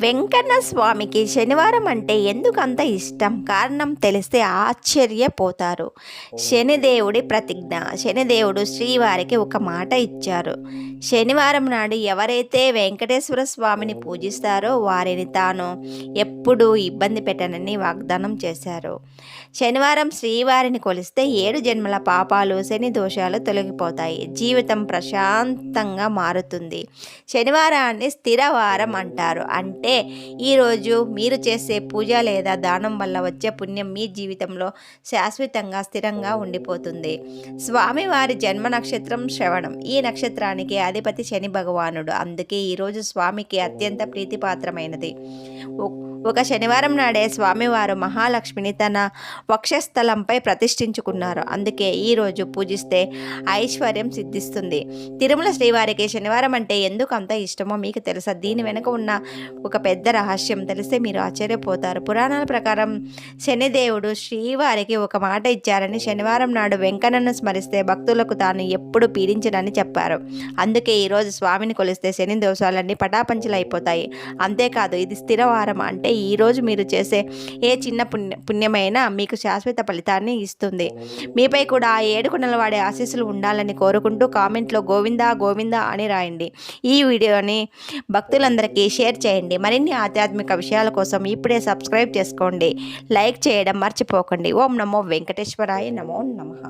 వెంకన్న స్వామికి శనివారం అంటే ఎందుకు అంత ఇష్టం? కారణం తెలిస్తే ఆశ్చర్యపోతారు. శనిదేవుడి ప్రతిజ్ఞ. శనిదేవుడు శ్రీవారికి ఒక మాట ఇచ్చారు. శనివారం నాడు ఎవరైతే వెంకటేశ్వర స్వామిని పూజిస్తారో వారిని తాను ఎప్పుడూ ఇబ్బంది పెట్టనని వాగ్దానం చేశారు. శనివారం శ్రీవారిని కొలిస్తే 7 జన్మల పాపాలు, శని దోషాలు తొలగిపోతాయి. జీవితం ప్రశాంతంగా మారుతుంది. శనివారాన్ని స్థిరవారం అంటారు. అంటే ఈరోజు మీరు చేసే పూజ లేదా దానం వల్ల వచ్చే పుణ్యం మీ జీవితంలో శాశ్వతంగా స్థిరంగా ఉండిపోతుంది. స్వామివారి జన్మ నక్షత్రం శ్రవణం. ఈ నక్షత్రానికి అధిపతి శని భగవానుడు. అందుకే ఈరోజు స్వామికి అత్యంత ప్రీతిపాత్రమైనది. ఒక శనివారం నాడే స్వామివారు మహాలక్ష్మిని తన వక్షస్థలంపై ప్రతిష్ఠించుకున్నారు. అందుకే ఈరోజు పూజిస్తే ఐశ్వర్యం సిద్ధిస్తుంది. తిరుమల శ్రీవారికి శనివారం అంటే ఎందుకు అంత ఇష్టమో మీకు తెలుసా? దీని వెనుక ఉన్న ఒక పెద్ద రహస్యం తెలిస్తే మీరు ఆశ్చర్యపోతారు. పురాణాల ప్రకారం శనిదేవుడు శ్రీవారికి ఒక మాట ఇచ్చారని, శనివారం నాడు వెంకన్నను స్మరిస్తే భక్తులకు తాను ఎప్పుడు పీడించనని చెప్పారు. అందుకే ఈరోజు స్వామిని కొలిస్తే శని దోషాలన్నీ పటాపంచలైపోతాయి. అంతేకాదు ఇది స్థిరవారం. అంటే ఈరోజు మీరు చేసే ఏ చిన్న పుణ్యమైనా మీకు శాశ్వత ఫలితాన్ని ఇస్తుంది. మీపై కూడా ఆ 7 కొండల వాడి ఆశీస్సులు ఉండాలని కోరుకుంటూ కామెంట్లో గోవిందా గోవిందా అని రాయండి. ఈ వీడియోని భక్తులందరికీ షేర్ చేయండి. మరిన్ని ఆధ్యాత్మిక విషయాల కోసం ఇప్పుడే సబ్స్క్రైబ్ చేసుకోండి. లైక్ చేయడం మర్చిపోకండి. ఓం నమో వెంకటేశ్వరాయ. నమో నమః.